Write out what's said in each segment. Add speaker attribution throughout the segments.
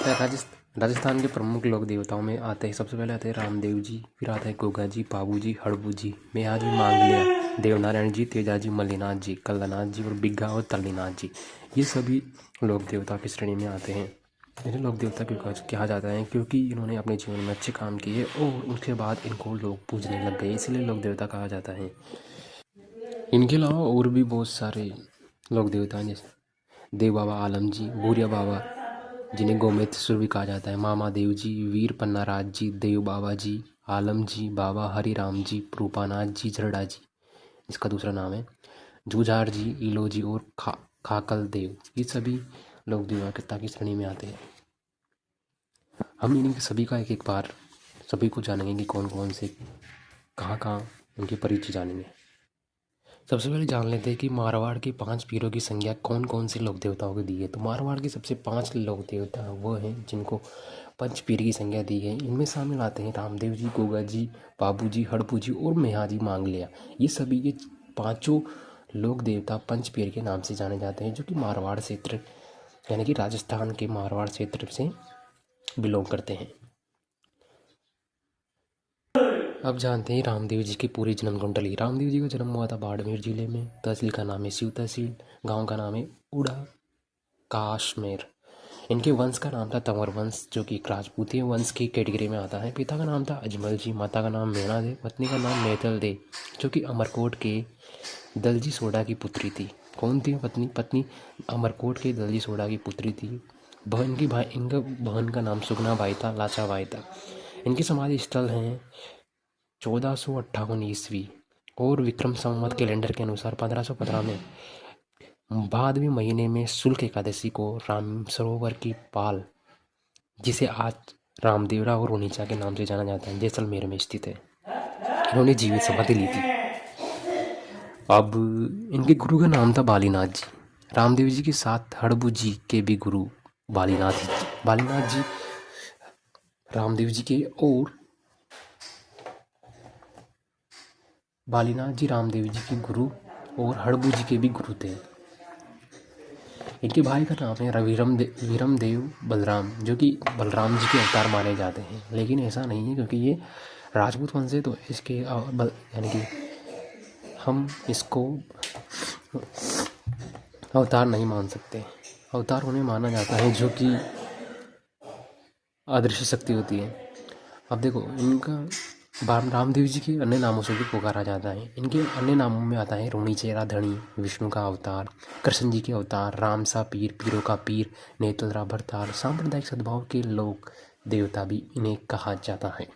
Speaker 1: राजस्थान के प्रमुख लोक देवताओं में आते हैं, सबसे पहले आते हैं रामदेव जी, फिर आता है गोगा जी, बाबू जी, हड़बू जी, मेहा जी, मांगलिया, देवनारायण जी, तेजा जी, मल्लीनाथ जी, कल्लानाथ जी और बिग्गा और तल्लीनाथ जी। ये सभी लोक देवता की श्रेणी में आते हैं। इन्हें लोक देवता क्यों कहा जाता है? क्योंकि इन्होंने अपने जीवन में अच्छे काम किए और उसके बाद इनको लोग पूजने लग गए, इसलिए लोक देवता कहा जाता है। इनके अलावा और भी बहुत सारे लोक देवता हैं, जैसे देव बाबा आलम जी, भूरिया बाबा जिन्हें गोमेतेश्वर भी कहा जाता है, मामा देव जी, वीर पन्नाराज जी, देव बाबा जी, आलम जी, बाबा हरिराम जी, रूपानाथ जी, झरड़ा जी, इसका दूसरा नाम है, जूझार जी, ईलो जी और खाकल देव। ये सभी लोक देवता की श्रेणी में आते हैं। हम इन्हीं सभी का एक एक बार सभी को जानेंगे कि कौन कौन से कहाँ उनके परिचय जानेंगे। सबसे पहले जान लेते हैं कि मारवाड़ के 5 पीरों की संज्ञा कौन कौन से लोक देवताओं को दी है। तो मारवाड़ के सबसे 5 लोक देवता वो हैं जिनको पंच पीर की संज्ञा दी है। इनमें शामिल आते हैं रामदेव जी, गोगा जी, बाबू जी, हड़पू जी और मेहा जी मांगलिया। ये पाँचों लोक देवता पंच पीर के नाम से जाने जाते हैं, जो कि मारवाड़ क्षेत्र यानी कि राजस्थान के मारवाड़ क्षेत्र से बिलोंग करते हैं। अब जानते हैं रामदेव जी की पूरी जन्म कुंडली। रामदेव जी का जन्म हुआ था बाड़मेर जिले में। तहसील का नाम है शिव तहसील। गांव का नाम है उड़ा काश्मीर। इनके वंश का नाम था तंवर वंश, जो कि एक राजपूती वंश की कैटेगरी में आता है। पिता का नाम था अजमल जी, माता का नाम मेणा दे, पत्नी का नाम मैतल दे, जो कि अमरकोट के दलजी सोडा की पुत्री थी। कौन थी पत्नी? अमरकोट के दलजी सोडा की पुत्री थी। इनका बहन का नाम सुगना बाई था, लाचा बाई था। इनके समाधि स्थल हैं 1458 ईस्वी और विक्रम संवत कैलेंडर के अनुसार 1515 में भादवी महीने में शुक्ल एकादशी को राम सरोवर की पाल, जिसे आज रामदेवरा और रोनीचा के नाम से जाना जाता है, जैसलमेर में स्थित है, इन्होंने जीवित समाधि ली थी। अब इनके गुरु का नाम था बालीनाथ जी। रामदेव जी के साथ हड़बू जी के भी गुरु बालीनाथ जी रामदेव जी के और बालीनाथ जी रामदेव जी के गुरु और हड़बू जी के भी गुरु थे। इनके भाई का नाम है वीरम देव बलराम, जो कि बलराम जी के अवतार माने जाते हैं, लेकिन ऐसा नहीं है क्योंकि ये राजपूत वंश है, तो इसके यानी कि हम इसको अवतार नहीं मान सकते। अवतार उन्हें माना जाता है जो कि अदृश्य शक्ति होती है। अब देखो, इनका रामदेव जी के अन्य नामों से भी पुकारा जाता है। इनके अन्य नामों में आता है रोनीचेरा धनी, विष्णु का अवतार, कृष्ण जी के अवतार, रामसा पीर, पीरों का पीर, नेतलरा भरतार। सांप्रदायिक सद्भाव के लोक देवता भी इन्हें कहा जाता है।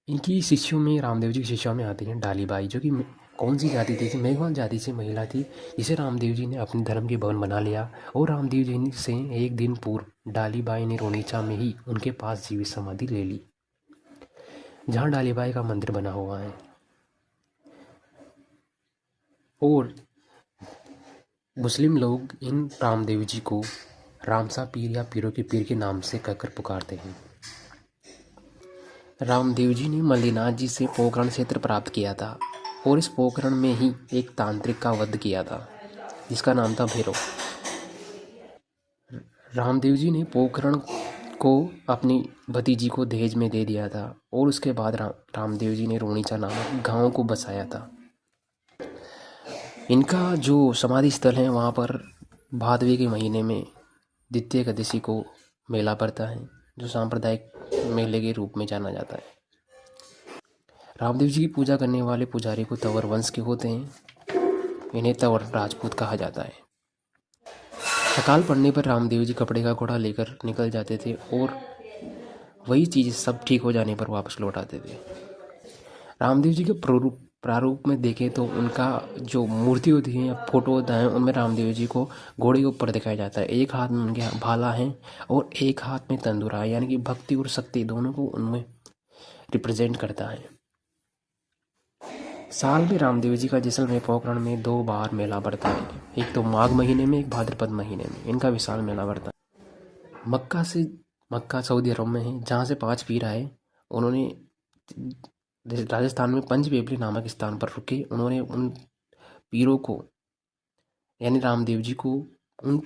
Speaker 1: इनकी शिष्यों में, रामदेव जी की शिष्यों में आती हैं डालीबाई, जो कि कौन सी जाति थी? मेघवाल जाति से महिला थी, जिसे रामदेव जी ने अपने धर्म के भवन बना लिया। और रामदेव जी से एक दिन पूर्व डालीबाई ने रोनीचा में ही उनके पास जीवित समाधि ले ली, जहाँ डालीबाई का मंदिर बना हुआ है। और मुस्लिम लोग इन रामदेव जी को रामसा पीर या पीरों के पीर के नाम से कहकर पुकारते हैं। रामदेव जी ने मल्लीनाथ जी से पोकरण क्षेत्र प्राप्त किया था और इस पोकरण में ही एक तांत्रिक का वध किया था, जिसका नाम था भैरव। रामदेव जी ने पोकरण को अपनी भतीजी को दहेज में दे दिया था और उसके बाद रामदेव जी ने रोनीचा नामक गांव को बसाया था। इनका जो समाधि स्थल है, वहाँ पर भादवे के महीने में द्वितीय एकादशी को मेला पड़ता है, जो सांप्रदायिक मेले के रूप में जाना जाता है। रामदेव जी की पूजा करने वाले पुजारी को तंवर वंश के होते हैं। इन्हें तंवर राजपूत कहा जाता है। अकाल पड़ने पर रामदेव जी कपड़े का घोड़ा लेकर निकल जाते थे और वही चीज़ सब ठीक हो जाने पर वापस लौट आते थे। रामदेव जी के प्रारूप में देखें तो उनका जो मूर्ति होती है या फोटो होता है, उनमें रामदेव जी को घोड़े के ऊपर दिखाया जाता है। एक हाथ में उनके भाला है और एक हाथ में तंदूरा है, यानी कि भक्ति और शक्ति दोनों को उनमें रिप्रेजेंट करता है। साल में रामदेव जी का जैसलमेर पोखरण में 2 बार मेला पड़ता है, एक तो माघ महीने में, एक भाद्रपद महीने में। इनका विशाल मेला पड़ता है। मक्का सऊदी अरब में है, जहाँ से 5 पीर आए। उन्होंने राजस्थान में पंचबेपली नामक स्थान पर रुके। उन्होंने उन पीरों को यानी रामदेव जी को उन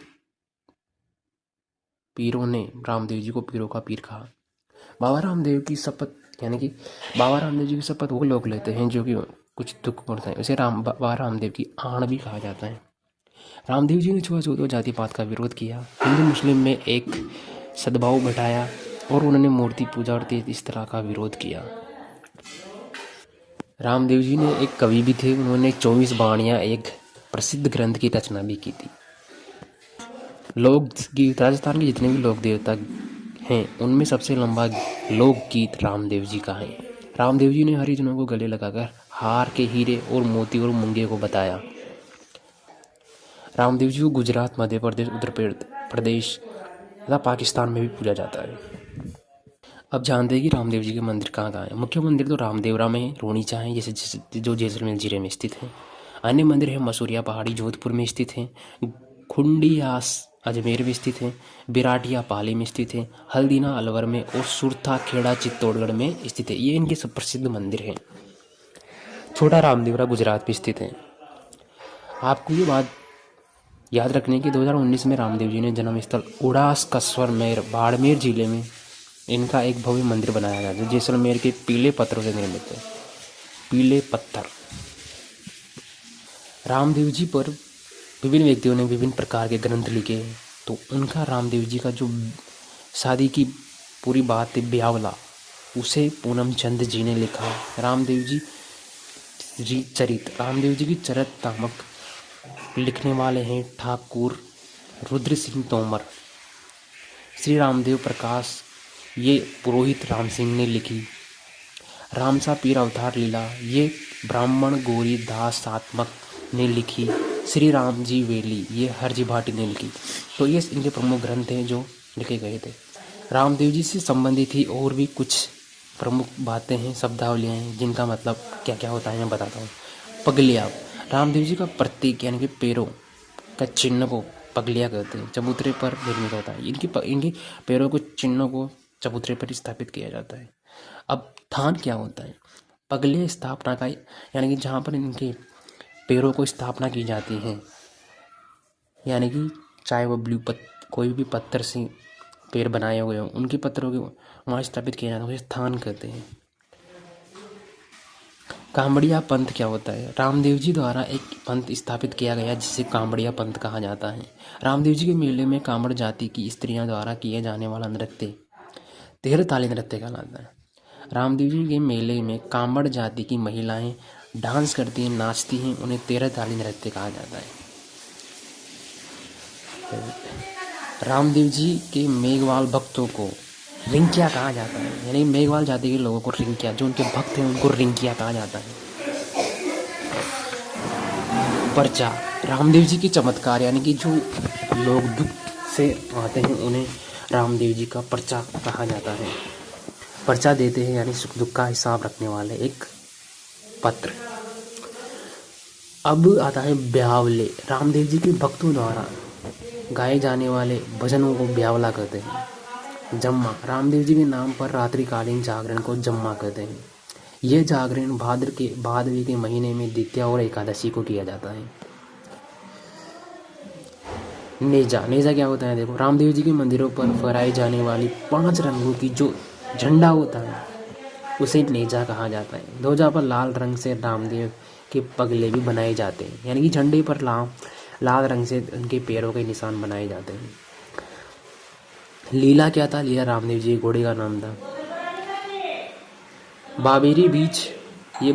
Speaker 1: पीरों ने रामदेव जी को पीरों का पीर कहा। बाबा रामदेव की शपथ यानी कि बाबा रामदेव जी की शपथ वो लोग लेते हैं जो कि कुछ दुख पड़ता है, उसे बाबा रामदेव की आण भी कहा जाता है। रामदेव जी ने छुआछूत और जाति पात का विरोध किया, हिंदू मुस्लिम में एक सद्भाव बैठाया और उन्होंने मूर्ति पूजा और तेज इस तरह का विरोध किया। रामदेव जी ने एक कवि भी थे, उन्होंने 24 बाणियाँ एक प्रसिद्ध ग्रंथ की रचना भी की थी। लोकगीत राजस्थान के जितने भी लोक देवता हैं उनमें सबसे लंबा लोकगीत रामदेव जी का है। रामदेव जी ने हरिजनों को गले लगाकर हार के हीरे और मोती और मूंगे को बताया। रामदेव जी को गुजरात, मध्य प्रदेश, उत्तर प्रदेश तथा पाकिस्तान में भी पूजा जाता है। अब जानते हैं कि रामदेव जी के मंदिर कहाँ कहाँ हैं। मुख्य मंदिर तो रामदेवरा में, रोनीचा है जैसे जो जैसलमेर जिले में स्थित है। अन्य मंदिर है मसूरिया पहाड़ी जोधपुर में स्थित है, खुंडियास अजमेर में स्थित है, बिराटिया पाली में स्थित है, हल्दीना अलवर में और सुरथा खेड़ा चित्तौड़गढ़ में स्थित है। ये इनके सब प्रसिद्ध मंदिर हैं। छोटा रामदेवरा गुजरात में स्थित है। आपको ये बात याद रखने की 2019 में रामदेव जी ने जन्मस्थल उड़ास कसवर में बाड़मेर जिले में इनका एक भव्य मंदिर बनाया गया जो जैसलमेर के पीले पत्थरों से निर्मित है। पीले पत्थर। रामदेव जी पर विभिन्न व्यक्तियों ने विभिन्न प्रकार के ग्रंथ लिखे, तो उनका रामदेव जी का जो शादी की पूरी बात है ब्यावला, उसे पूनम चंद जी ने लिखा। रामदेव जी चरित, रामदेव जी की चरित नामक लिखने वाले हैं ठाकुर रुद्र सिंह तोमर। श्री रामदेव प्रकाश ये पुरोहित राम सिंह ने लिखी। रामसा पीर अवतार लीला ये ब्राह्मण गौरी दास सात्मक ने लिखी। श्री राम जी वेली ये हरजी भाटी ने लिखी। तो ये इनके प्रमुख ग्रंथ हैं जो लिखे गए थे। रामदेव जी से संबंधित ही और भी कुछ प्रमुख बातें हैं, शब्दावलियाँ हैं, जिनका मतलब क्या क्या होता है मैं बताता हूँ। पगलिया, रामदेव जी का प्रतीक यानी कि पैरों का चिन्ह को पगलिया कहते हैं, चबूतरे पर निर्मित होता है। इनके पैरों को चिन्हों को चबूतरे पर स्थापित किया जाता है। अब थान क्या होता है? पगले स्थापना का यानी कि जहाँ पर इनके पैरों को स्थापना की जाती है, यानी कि चाहे वो कोई भी पत्थर से पैर बनाए हुए हों, उनके पत्थरों को वहाँ स्थापित किया जाता है, उसे थान कहते हैं। कांबड़िया पंथ क्या होता है? रामदेव जी द्वारा एक पंथ स्थापित किया गया जिसे कांबड़िया पंथ कहा जाता है। रामदेव जी के मेले में कांबड़ जाति की स्त्रियों द्वारा किए जाने वाला नृत्य तेरह ताली नृत्य कहलाता है। रामदेव जी के मेले में कांबड़ जाति की महिलाएं डांस करती हैं, नाचती हैं, उन्हें तेरह ताली नृत्य कहा जाता है। रामदेव जी के मेघवाल भक्तों को रिंकिया कहा जाता है, यानी मेघवाल जाति के लोगों को रिंकिया, जो उनके भक्त हैं उनको रिंकिया कहा जाता है। पर्चा, रामदेव जी के चमत्कार यानी कि जो लोग दुख से आते हैं उन्हें रामदेव जी का पर्चा कहा जाता है। पर्चा देते हैं यानी सुख दुख का हिसाब रखने वाले एक पत्र। अब आता है ब्यावले, रामदेव जी के भक्तों द्वारा गाए जाने वाले भजनों को ब्यावला कहते हैं। जम्मा, रामदेव जी के नाम पर रात्रिकालीन जागरण को जम्मा कहते हैं। यह जागरण भादवे के महीने में द्वितीया और एकादशी को किया जाता है। नेजा, नेजा क्या होता है? देखो, रामदेव जी के मंदिरों पर फहराई जाने वाली 5 रंगों की जो झंडा होता है उसे नेजा कहा जाता है। ध्वजा पर लाल रंग से रामदेव के पगले भी बनाए जाते हैं, यानी कि झंडे पर लाल रंग से उनके पैरों के निशान बनाए जाते हैं। लीला क्या था? लीला रामदेव जी के घोड़े का नाम था। बाबेरी बीच, ये